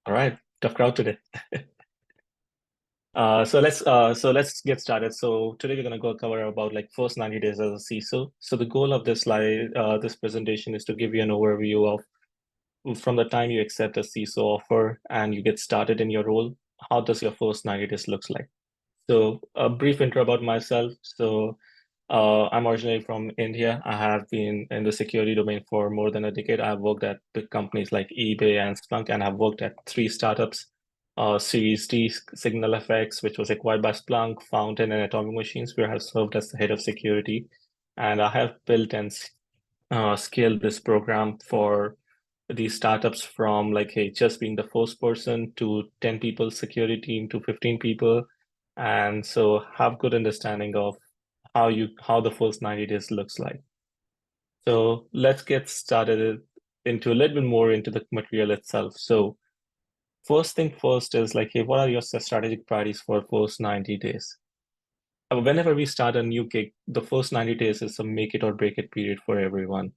All right, tough crowd today. So let's get started. So today we're gonna go cover about like first 90 days as a CISO. So the goal of this this presentation is to give you an overview of from the time you accept a CISO offer and you get started in your role, how does your first 90 days looks like? So a brief intro about myself. I'm originally from India. I have been in the security domain for more than a decade. I've worked at big companies like eBay and Splunk, and I've worked at three startups, Series D, Signal FX, which was acquired by Splunk, Fountain, and Atomic Machines, where I have served as the head of security. And I have built and scaled this program for these startups from like, hey, just being the first person to 10 people security team to 15 people. And so have good understanding of how the first 90 days looks like. So let's get started into a little bit more into the material itself. So first thing first is like, hey, what are your strategic priorities for first 90 days? Whenever we start a new gig, the first 90 days is a make it or break it period for everyone.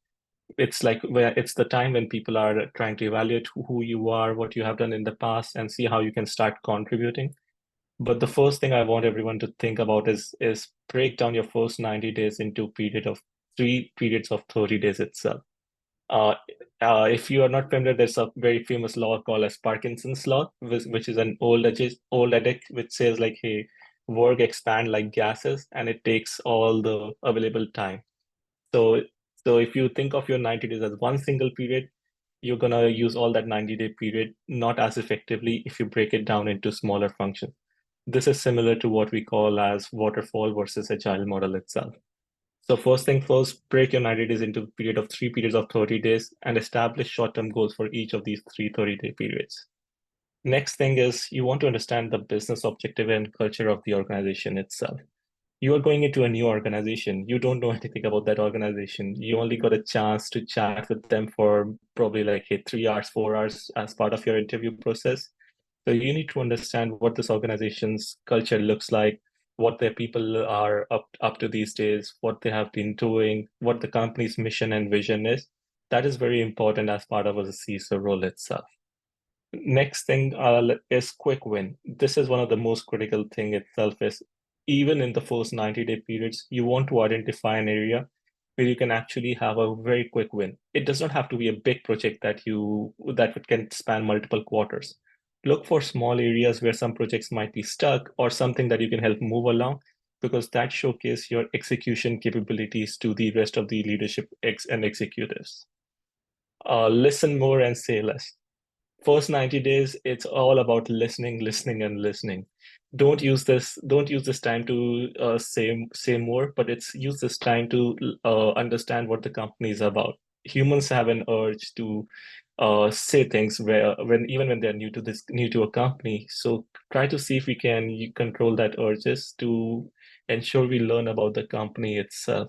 It's like where it's the time when people are trying to evaluate who you are, what you have done in the past, and see how you can start contributing. But the first thing I want everyone to think about is break down your first 90 days into period of three periods of 30 days itself. Uh, if you are not familiar, there's a very famous law called as Parkinson's law, which is an old adage which says like, hey, work expand like gases, and it takes all the available time. So, so if you think of your 90 days as one single period, you're gonna use all that 90-day period not as effectively if you break it down into smaller functions. This is similar to what we call as waterfall versus agile model itself. So first thing first, break your 90 days into a period of three periods of 30 days and establish short-term goals for each of these three 30-day periods. Next thing is you want to understand the business objective and culture of the organization itself. You are going into a new organization. You don't know anything about that organization. You only got a chance to chat with them for probably like hey, 3 hours, 4 hours as part of your interview process. So you need to understand what this organization's culture looks like, what their people are up to these days, what they have been doing, what the company's mission and vision is. That is very important as part of a CISO role itself. Next thing is quick win. This is one of the most critical thing itself is even in the first 90-day periods, you want to identify an area where you can actually have a very quick win. It does not have to be a big project that can span multiple quarters. Look for small areas where some projects might be stuck or something that you can help move along because that showcase your execution capabilities to the rest of the leadership and executives. Listen more and say less. First 90 days, it's all about listening, listening, and listening. Don't use this time to say more, but it's use this time to understand what the company is about. Humans have an urge to say things when they're new to a company. So try to see if we can control that urges to ensure we learn about the company itself.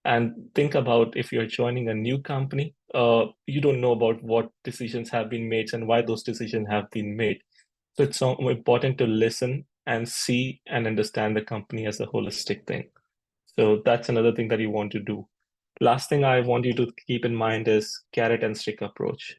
And think about if you're joining a new company, you don't know about what decisions have been made and why those decisions have been made. So it's so important to listen and see and understand the company as a holistic thing. So that's another thing that you want to do. Last thing I want you to keep in mind is carrot and stick approach.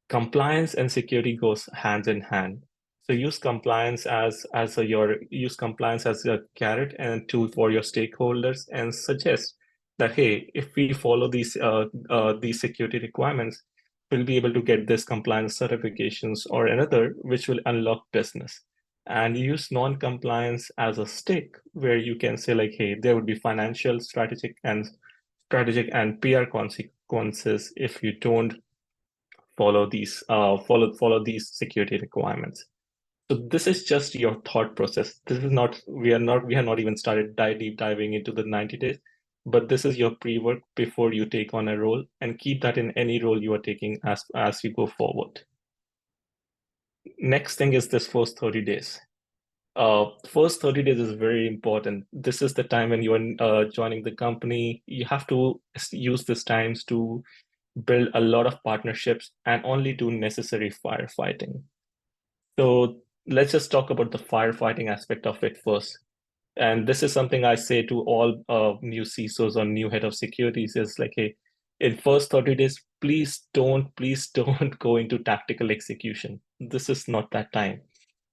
Compliance and security goes hand in hand. So use compliance as a carrot and tool for your stakeholders and suggest that hey, if we follow these security requirements, we'll be able to get this compliance certifications or another which will unlock business. And use non-compliance as a stick where you can say like, hey, there would be financial, strategic and PR consequences if you don't follow these security requirements. So this is just your thought process. This is not we have not even started deep diving into the 90 days, but this is your pre-work before you take on a role, and keep that in any role you are taking as you go forward. Next thing is this first 30 days. First 30 days is very important. This is the time when you are joining the company. You have to use this times to build a lot of partnerships and only do necessary firefighting. So let's just talk about the firefighting aspect of it first. And this is something I say to all new CISOs or new head of securities is like, hey, in first 30 days, please don't go into tactical execution. This is not that time.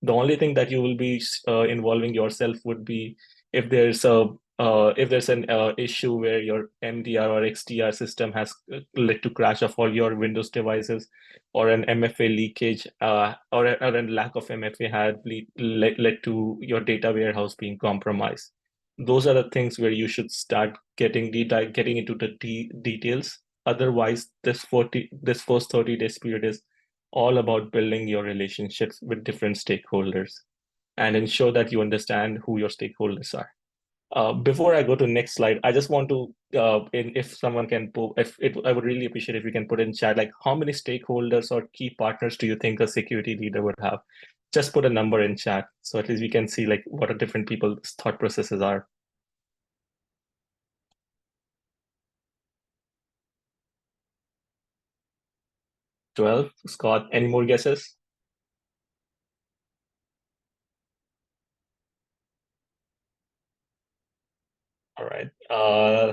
The only thing that you will be involving yourself would be if there's an issue where your MDR or XDR system has led to crash of all your Windows devices, or an MFA leakage, or a lack of MFA had led to your data warehouse being compromised. Those are the things where you should start getting into the details. Otherwise, this first 30 days period is all about building your relationships with different stakeholders and ensure that you understand who your stakeholders are. Before I go to next slide, I just want to, if someone can put, I would really appreciate if you can put in chat, like how many stakeholders or key partners do you think a security leader would have? Just put a number in chat, so at least we can see like what are different people's thought processes are. 12. Scott, any more guesses? All right.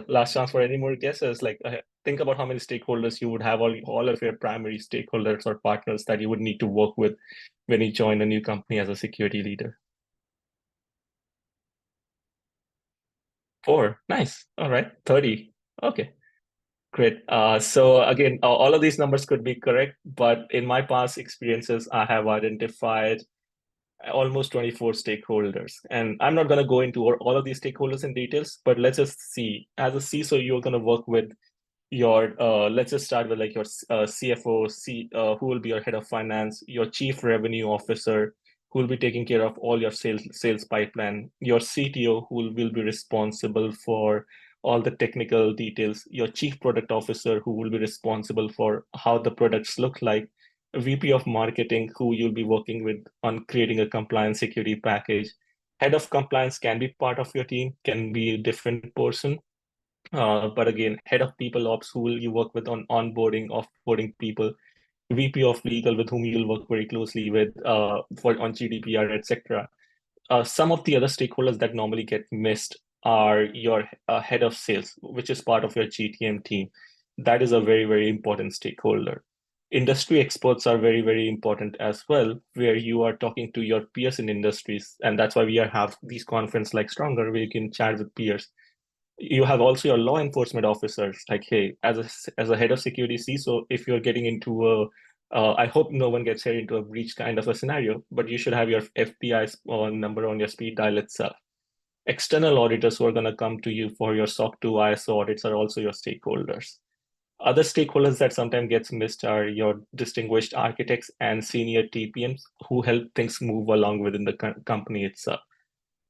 Last chance for any more guesses. Like, think about how many stakeholders you would have, all of your primary stakeholders or partners that you would need to work with when you join a new company as a security leader. 4. Nice. All right. 30. Okay. Great. So again, all of these numbers could be correct, but in my past experiences, I have identified almost 24 stakeholders. And I'm not going to go into all of these stakeholders in details, but let's just see. As a CISO, you're going to work with your let's just start with like your CFO, who will be your head of finance, your chief revenue officer, who will be taking care of all your sales pipeline, your CTO, who will be responsible for all the technical details, your chief product officer, who will be responsible for how the products look like, a VP of marketing, who you'll be working with on creating a compliance security package. Head of compliance can be part of your team, can be a different person, but again, head of people ops, who will you work with on onboarding, offboarding people, VP of legal, with whom you'll work very closely with for on GDPR, etc. Some of the other stakeholders that normally get missed are your head of sales, which is part of your GTM team. That is a very, very important stakeholder. Industry experts are very, very important as well, where you are talking to your peers in industries. And that's why we have these conferences like Stronger, where you can chat with peers. You have also your law enforcement officers, like, hey, as a head of security CISO, if you're getting into I hope no one gets here into a breach kind of a scenario, but you should have your FBI number on your speed dial itself. External auditors who are going to come to you for your SOC 2 ISO audits are also your stakeholders. Other stakeholders that sometimes gets missed are your distinguished architects and senior TPMs who help things move along within the company itself.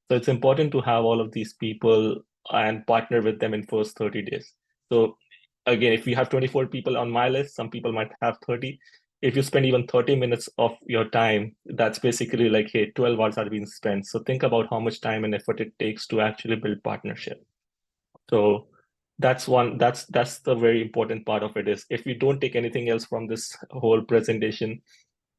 So it's important to have all of these people and partner with them in first 30 days. So again, if you have 24 people on my list, some people might have 30. If you spend even 30 minutes of your time, that's basically like, hey, 12 hours are being spent. So think about how much time and effort it takes to actually build partnership. So that's the very important part of it. Is if you don't take anything else from this whole presentation,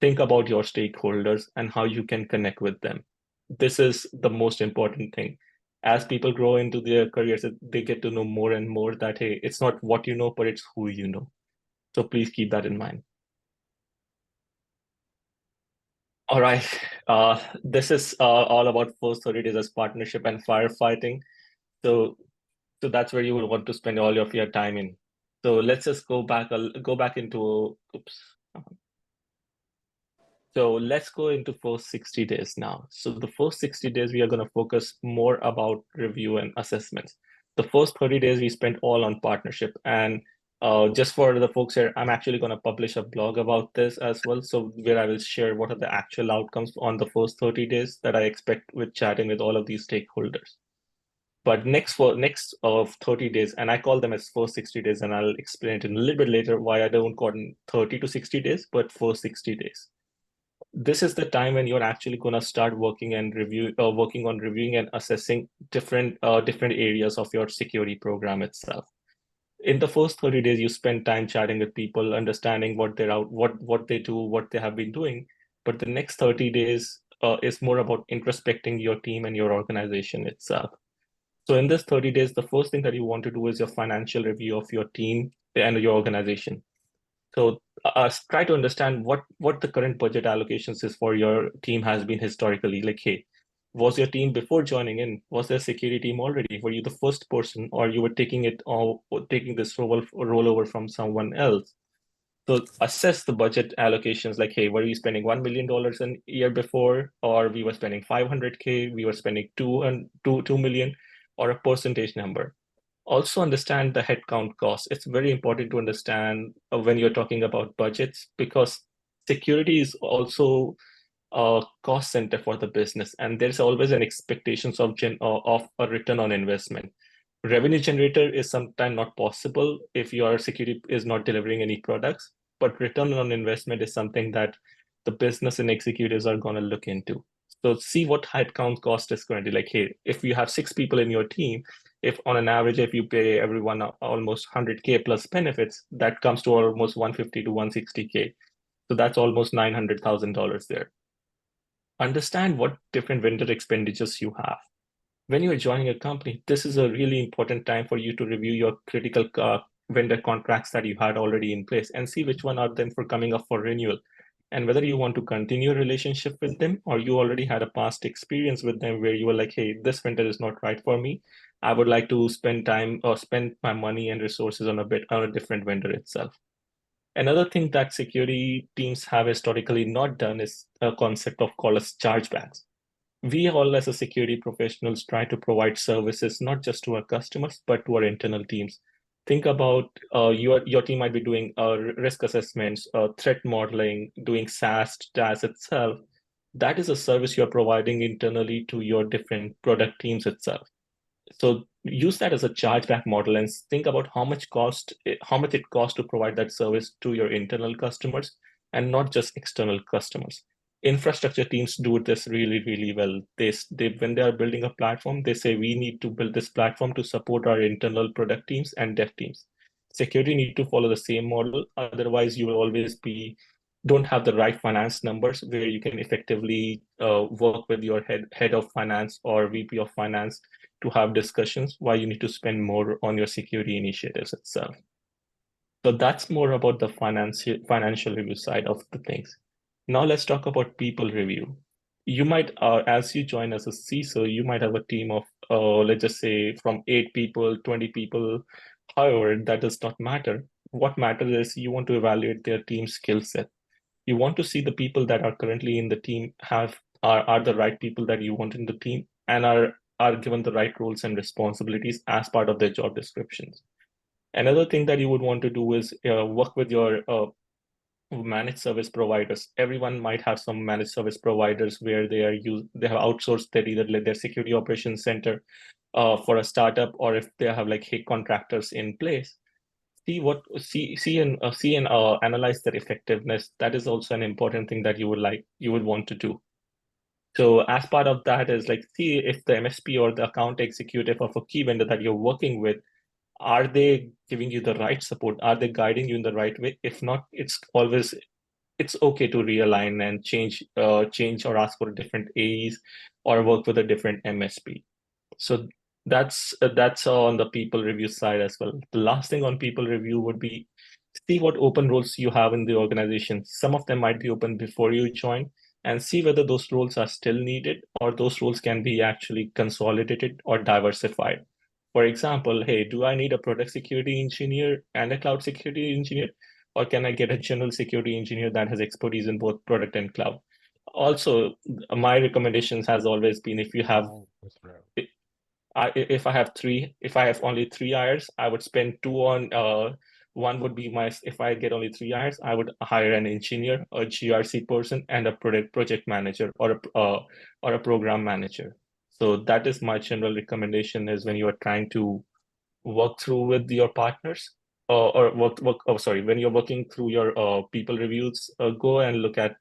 think about your stakeholders and how you can connect with them. This is the most important thing. As people grow into their careers, they get to know more and more that, hey, it's not what you know, but it's who you know. So please keep that in mind. All right. This is all about first 30 days as partnership and firefighting. So, so that's where you will want to spend all of your time in. So let's just go back into, oops. So let's go into first 60 days now. So the first 60 days, we are going to focus more about review and assessments. The first 30 days, we spent all on partnership. And just for the folks here, I'm actually going to publish a blog about this as well. So where I will share what are the actual outcomes on the first 30 days that I expect with chatting with all of these stakeholders. But next of 30 days, and I call them as first 60 days, and I'll explain it in a little bit later why I don't call them 30 to 60 days, but first 60 days. This is the time when you're actually going to start working on reviewing and assessing different areas of your security program itself. In the first 30 days, you spend time chatting with people, understanding what they do, what they have been doing. But the next 30 days is more about introspecting your team and your organization itself. So in this 30 days, the first thing that you want to do is your financial review of your team and your organization. So try to understand what the current budget allocations is for your team has been historically. Like, hey, was your team before joining in? Was there a security team already? Were you the first person, or you were taking it or taking this rollover from someone else? So assess the budget allocations. Like, hey, were we spending $1 million a year before, or we were spending 500K, we were spending 2 million, or a percentage number. Also understand the headcount cost. It's very important to understand when you're talking about budgets, because security is also a cost center for the business, and there's always an expectations of a return on investment. Revenue generator is sometimes not possible if your security is not delivering any products, but return on investment is something that the business and executives are going to look into. So see what headcount cost is currently. Like, hey, if you have 6 people in your team, if on an average, if you pay everyone almost 100K plus benefits, that comes to almost 150 to 160K. So that's almost $900,000 there. Understand what different vendor expenditures you have. When you're joining a company, this is a really important time for you to review your critical vendor contracts that you had already in place and see which one are them for coming up for renewal, and whether you want to continue a relationship with them or you already had a past experience with them where you were like, hey, this vendor is not right for me. I would like to spend time or spend my money and resources on a different vendor itself. Another thing that security teams have historically not done is a concept of called as chargebacks. We all as a security professionals try to provide services not just to our customers but to our internal teams. Think about your team might be doing risk assessments, threat modeling, doing SaaS itself. That is a service you're providing internally to your different product teams itself. So use that as a chargeback model and think about how much it costs to provide that service to your internal customers and not just external customers. Infrastructure teams do this really, really well. They when they are building a platform, they say we need to build this platform to support our internal product teams and dev teams. Security need to follow the same model. Otherwise, you will always be don't have the right finance numbers where you can effectively work with your head of finance or VP of finance to have discussions why you need to spend more on your security initiatives itself. So that's more about the financial review side of the things. Now let's talk about people review. You might, as you join as a CISO, you might have a team of, let's just say, from 8 people, 20 people. However, that does not matter. What matters is you want to evaluate their team skill set. You want to see the people that are currently in the team are the right people that you want in the team and are given the right roles and responsibilities as part of their job descriptions. Another thing that you would want to do is work with your managed service providers. Everyone might have some managed service providers where they have outsourced their security operations center for a startup, or if they have like contractors in place. See and analyze their effectiveness. That is also an important thing that you would want to do. So as part of that is like, see if the MSP or the account executive of a key vendor that you're working with, are they giving you the right support? Are they guiding you in the right way? If not, it's okay to realign and change or ask for a different AEs or work with a different MSP. So that's on the people review side as well. The last thing on people review would be see what open roles you have in the organization. Some of them might be open before you join, and see whether those roles are still needed or those roles can be actually consolidated or diversified. For example, hey, do I need a product security engineer and a cloud security engineer? Or can I get a general security engineer that has expertise in both product and cloud? Also, my recommendations has always been if you have if I have only 3 hires, I would spend two on one would be if I get only 3 hires, I would hire an engineer, a GRC person, and a project manager or a program manager. So that is my general recommendation is when you are trying to work through with your partners when you're working through your people reviews, go and look at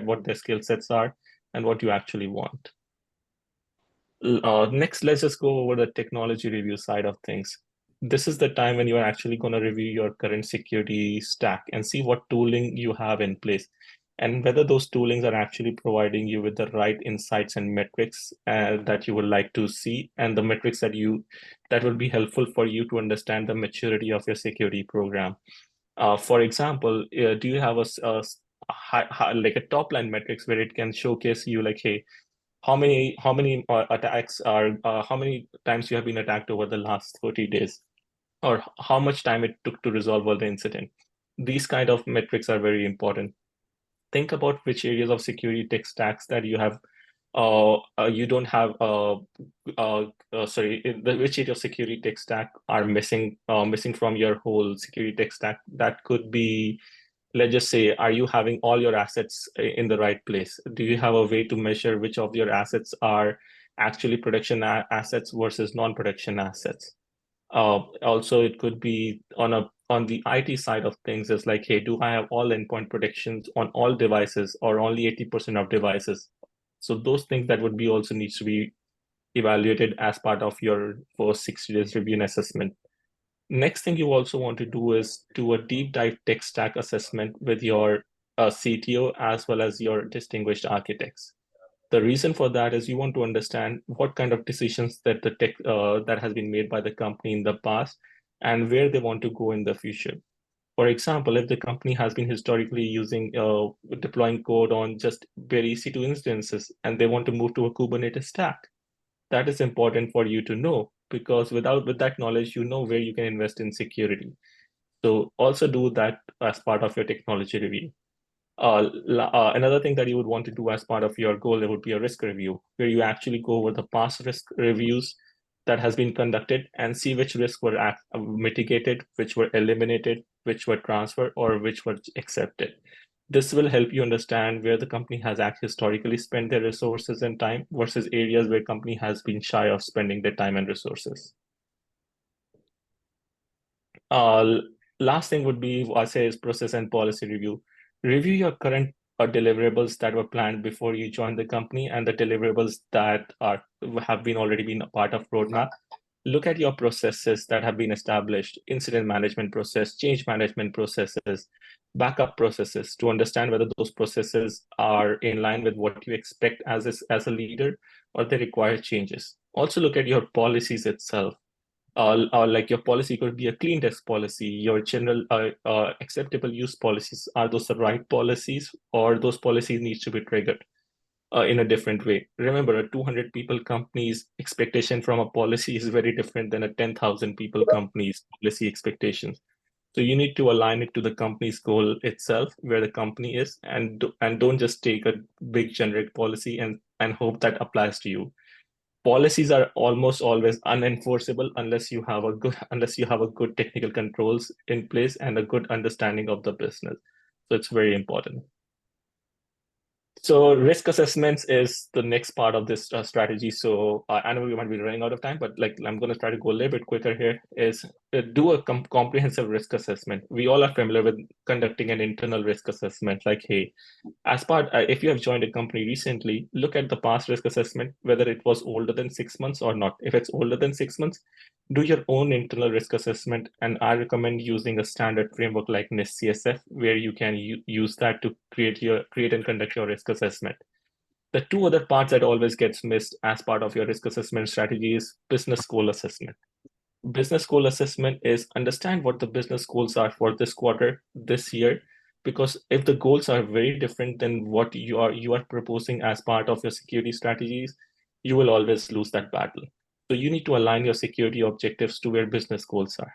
what their skill sets are and what you actually want. Next, let's just go over the technology review side of things. This is the time when you are actually going to review your current security stack and see what tooling you have in place and whether those toolings are actually providing you with the right insights and metrics that you would like to see, and the metrics that will be helpful for you to understand the maturity of your security program. For example, do you have like a top line metrics where it can showcase you like, hey, how many attacks are how many times you have been attacked over the last 30 days, or how much time it took to resolve all the incident. These kind of metrics are very important. Think about which areas of security tech stacks that you have you don't have sorry which area of security tech stack are missing from your whole security tech stack. That could be, let's just say, are you having all your assets in the right place? Do you have a way to measure which of your assets are actually production assets versus non-production assets? Also, it could be on the IT side of things. It's like, hey, do I have all endpoint protections on all devices or only 80% of devices? So those things that would be also needs to be evaluated as part of your first 60 days review and assessment. Next thing you also want to do is do a deep dive tech stack assessment with your CTO as well as your distinguished architects. The reason for that is you want to understand what kind of decisions that the tech that has been made by the company in the past and where they want to go in the future. For example, if the company has been historically using deploying code on just bare EC2 instances and they want to move to a Kubernetes stack, that is important for you to know, because with that knowledge, you know where you can invest in security. So also do that as part of your technology review. Another thing that you would want to do as part of your goal, it would be a risk review, where you actually go over the past risk reviews that has been conducted and see which risks were mitigated, which were eliminated, which were transferred, or which were accepted. This will help you understand where the company has actually historically spent their resources and time versus areas where company has been shy of spending their time and resources. Uh, Last thing would be, I say, is process and policy review. Review your current deliverables that were planned before you joined the company and the deliverables that have been already been a part of roadmap. Look at your processes that have been established, incident management process, change management processes, backup processes, to understand whether those processes are in line with what you expect as a leader or they require changes. Also look at your policies itself. Like your policy could be a clean desk policy, your general acceptable use policies. Are those the right policies, or those policies needs to be triggered in a different way? Remember, a 200 people company's expectation from a policy is very different than a 10,000 people company's policy expectations. So you need to align it to the company's goal itself, where the company is, and don't just take a big generic policy and hope that applies to you. Policies are almost always unenforceable unless you have a good technical controls in place and a good understanding of the business. So it's very important. So risk assessments is the next part of this strategy. So I know we might be running out of time, but like I'm going to try to go a little bit quicker here. Is do a comprehensive risk assessment. We all are familiar with conducting an internal risk assessment. Like, hey, as part, if you have joined a company recently, look at the past risk assessment, whether it was older than 6 months or not. If it's older than 6 months, do your own internal risk assessment. And I recommend using a standard framework like NIST CSF, where you can use that to create and conduct your risk assessment. The two other parts that always gets missed as part of your risk assessment strategy is business goal assessment. Business goal assessment is understand what the business goals are for this quarter, this year, because if the goals are very different than what you are proposing as part of your security strategies, you will always lose that battle. So you need to align your security objectives to where business goals are.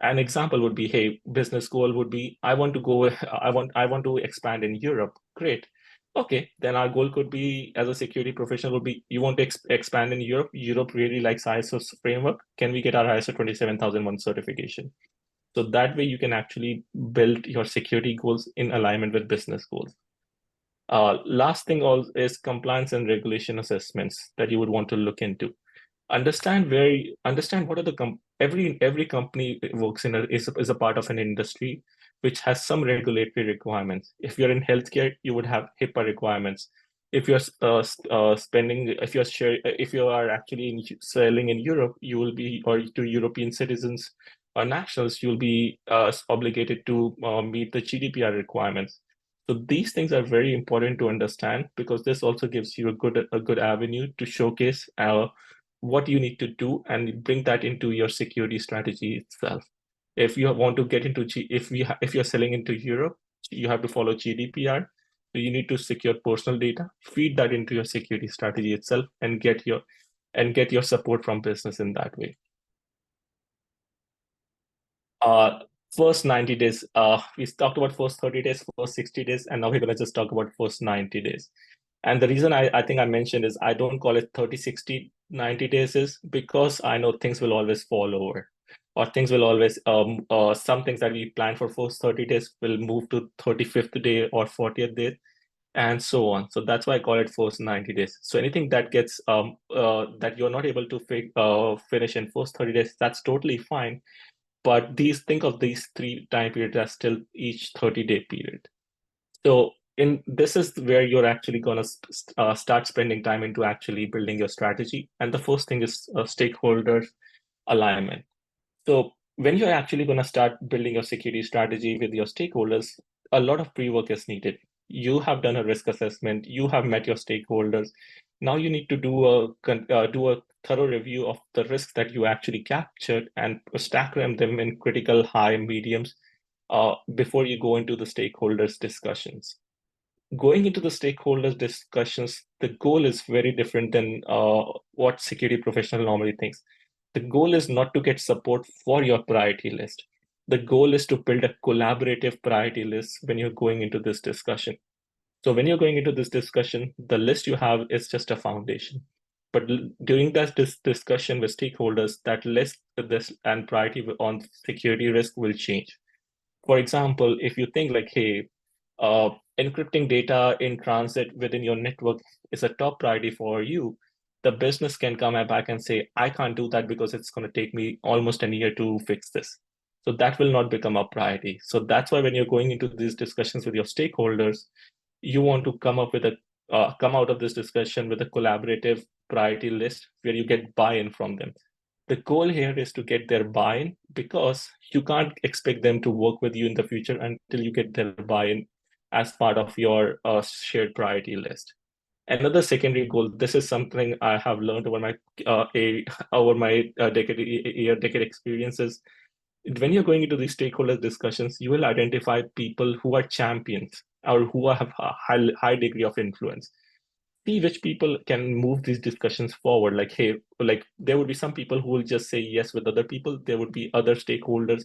An example would be, hey, business goal would be, I want to go, I want to expand in Europe. Great. Okay, then our goal could be, as a security professional, would be, you want to expand in Europe. Europe really likes ISO framework. Can we get our ISO 27001 certification? So that way you can actually build your security goals in alignment with business goals. Last thing is compliance and regulation assessments that you would want to look into. Understand what are every company works in is a part of an industry which has some regulatory requirements. If you're in healthcare, you would have HIPAA requirements. If you're spending, if you are actually selling in Europe, you will be, or to European citizens or nationals, you'll be obligated to meet the GDPR requirements. So these things are very important to understand, because this also gives you a good avenue to showcase what you need to do and bring that into your security strategy itself. If you want to get into if you're selling into Europe, you have to follow GDPR. So you need to secure personal data, feed that into your security strategy itself, and get your support from business in that way. Uh, First 90 days, we talked about first 30 days, first 60 days, and now we're going to just talk about first 90 days. And the reason I think I mentioned is I don't call it 30, 60, 90 days is because I know things will always fall over, or things will always, some things that we plan for first 30 days will move to 35th day or 40th day, and so on. So that's why I call it first 90 days. So anything that gets, that you're not able to finish in first 30 days, that's totally fine. But think of these three time periods as still each 30-day period. So in this is where you're actually going to start spending time into actually building your strategy. And the first thing is stakeholder alignment. So when you're actually going to start building your security strategy with your stakeholders, a lot of pre-work is needed. You have done a risk assessment, you have met your stakeholders. Now you need to do a thorough review of the risks that you actually captured and stack rank them in critical, high, mediums before you go into the stakeholders discussions. Going into the stakeholders discussions, the goal is very different than what security professional normally thinks. The goal is not to get support for your priority list. The goal is to build a collaborative priority list when you're going into this discussion. So when you're going into this discussion, the list you have is just a foundation. But during this discussion with stakeholders, that list this and priority on security risk will change. For example, if you think like, hey, uh, encrypting data in transit within your network is a top priority for you, the business can come back and say, I can't do that because it's going to take me almost a year to fix this. So that will not become a priority. So that's why when you're going into these discussions with your stakeholders, you want to come out of this discussion with a collaborative priority list where you get buy-in from them. The goal here is to get their buy-in because you can't expect them to work with you in the future until you get their buy-in as part of your shared priority list. Another secondary goal. This is something I have learned over my decade experiences. When you're going into these stakeholder discussions, you will identify people who are champions or who have a high degree of influence. See which people can move these discussions forward. Like, hey, like there would be some people who will just say yes with other people. There would be other stakeholders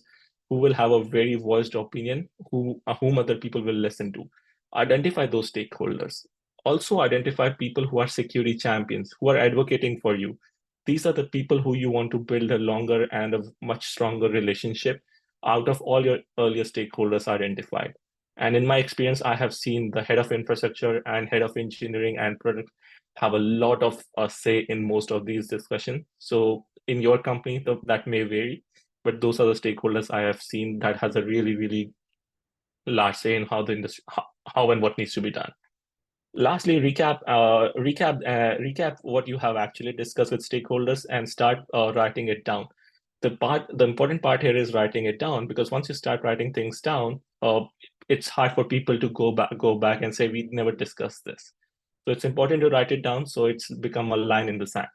who will have a very voiced opinion, whom other people will listen to. Identify those stakeholders. Also identify people who are security champions, who are advocating for you. These are the people who you want to build a longer and a much stronger relationship out of all your earlier stakeholders identified. And in my experience, I have seen the head of infrastructure and head of engineering and product have a lot of say in most of these discussions. So in your company, that may vary, but those are the stakeholders I have seen that has a really, really large say in how the industry, how and what needs to be done. Lastly, recap what you have actually discussed with stakeholders and start writing it down. The important part here is writing it down, because once you start writing things down, it's hard for people to go back and say we never discussed this. So it's important to write it down so it's become a line in the sand.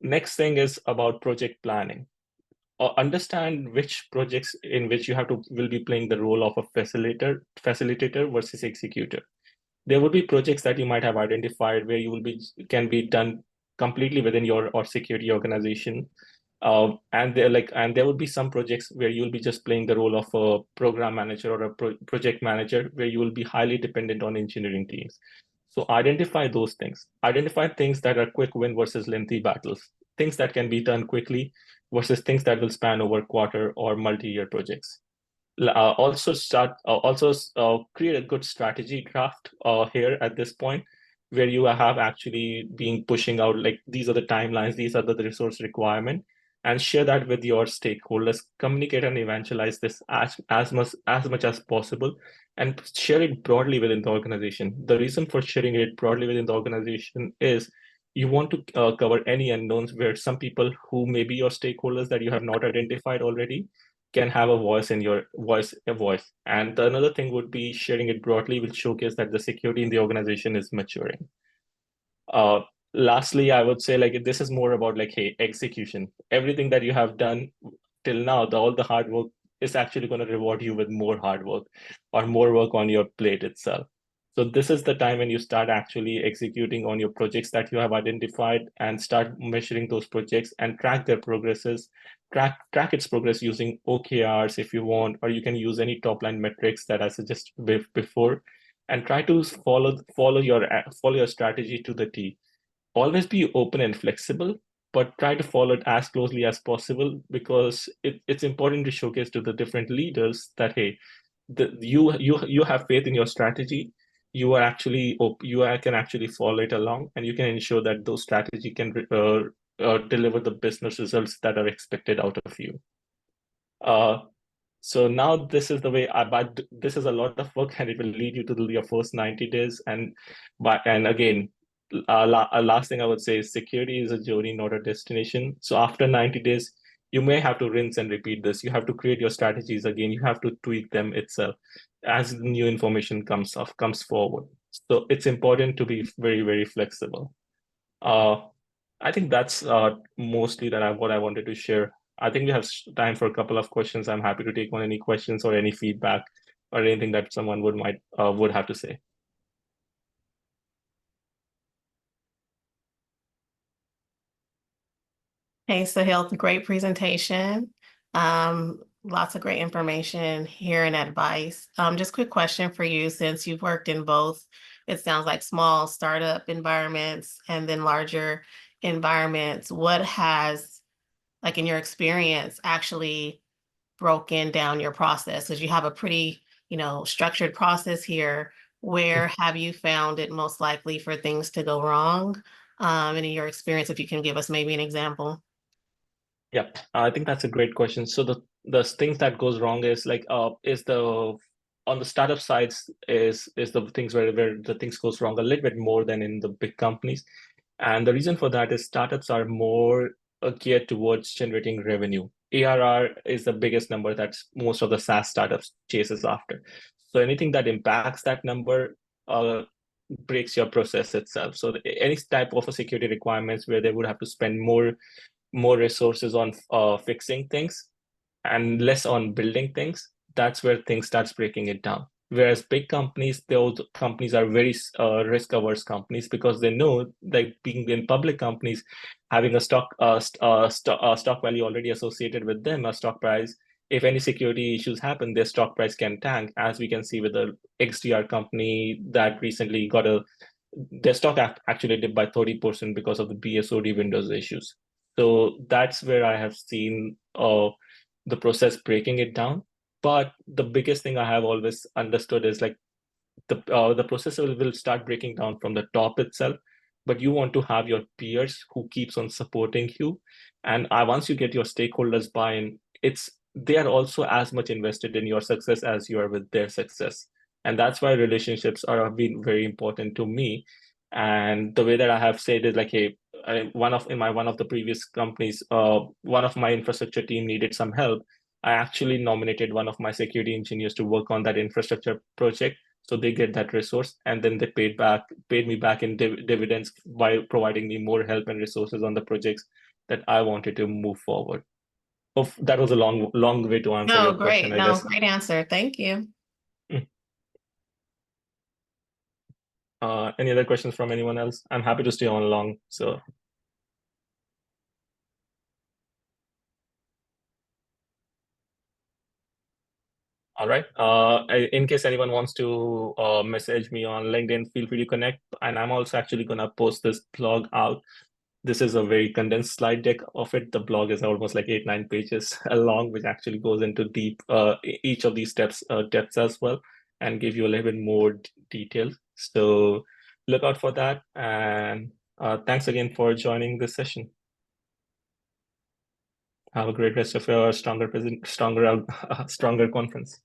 Next thing is about project planning. Understand which projects in which you will be playing the role of a facilitator versus executor. There will be projects that you might have identified where can be done completely within your or security organization, and there would be some projects where you'll be just playing the role of a program manager or a project manager where you will be highly dependent on engineering teams. So identify those things. Identify things that are quick win versus lengthy battles. Things that can be done quickly versus things that will span over quarter or multi-year projects. Also create a good strategy draft here at this point, where you have actually been pushing out like these are the timelines, these are the resource requirement, and share that with your stakeholders. Communicate and evangelize this as much as possible, and share it broadly within the organization. The reason for sharing it broadly within the organization is you want to cover any unknowns where some people who may be your stakeholders that you have not identified already can have a voice in your voice. And another thing would be sharing it broadly will showcase that the security in the organization is maturing. Uh, Lastly, I would say like this is more about like, hey, execution. Everything that you have done, till now, all the hard work is actually going to reward you with more hard work or more work on your plate itself. So this is the time when you start actually executing on your projects that you have identified and start measuring those projects and track their progresses, track its progress using OKRs if you want, or you can use any top line metrics that I suggested before, and try to follow your strategy to the T. Always be open and flexible, but try to follow it as closely as possible, because it's important to showcase to the different leaders that, hey, you have faith in your strategy. Can actually follow it along, and you can ensure that those strategy can deliver the business results that are expected out of you. So now this is the way but this is a lot of work, and it will lead you to your first 90 days. And again, last thing I would say is security is a journey, not a destination. So after 90 days, you may have to rinse and repeat this. You have to create your strategies again. You have to tweak them itself as new information comes forward. So it's important to be very, very flexible. I think that's mostly what I wanted to share. I think we have time for a couple of questions. I'm happy to take on any questions or any feedback or anything that someone would have to say. Hey, Sahil, great presentation. Lots of great information here and advice. Just quick question for you, since you've worked in both, it sounds like small startup environments and then larger environments. What has, like in your experience, actually broken down your process? Because you have a pretty, structured process here. Where have you found it most likely for things to go wrong? And in your experience, if you can give us maybe an example. Yeah, I think that's a great question. So the things that goes wrong is like is the on the startup sides is the things where the things goes wrong a little bit more than in the big companies. And the reason for that is startups are more geared towards generating revenue. ARR is the biggest number that most of the SaaS startups chases after. So anything that impacts that number breaks your process itself. So any type of a security requirements where they would have to spend more resources on fixing things and less on building things, that's where things starts breaking it down. Whereas big companies, those companies are very risk averse companies, because they know, like being in public companies, having a stock value already associated with them, a stock price. If any security issues happen, their stock price can tank, as we can see with the XDR company that recently got their stock actually dipped by 30% because of the BSOD Windows issues. So that's where I have seen the process breaking it down. But the biggest thing I have always understood is like the process will start breaking down from the top itself, but you want to have your peers who keeps on supporting you. And once you get your stakeholders buy-in, they are also as much invested in your success as you are with their success. And that's why relationships have been very important to me. And the way that I have said is like, hey, one of the previous companies, one of my infrastructure team needed some help. I actually nominated one of my security engineers to work on that infrastructure project, so they get that resource, and then they paid me back in dividends by providing me more help and resources on the projects that I wanted to move forward. Oh, that was a long way to answer No, your question, great. I No, guess. great answer. Thank you. Mm. Any other questions from anyone else? I'm happy to stay on long. So, all right. In case anyone wants to message me on LinkedIn, feel free to connect. And I'm also actually gonna post this blog out. This is a very condensed slide deck of it. The blog is almost like 8-9 pages long, which actually goes into deep each of these steps depths as well, and give you a little bit more detail. So look out for that. And thanks again for joining this session. Have a great rest of your stronger stronger conference.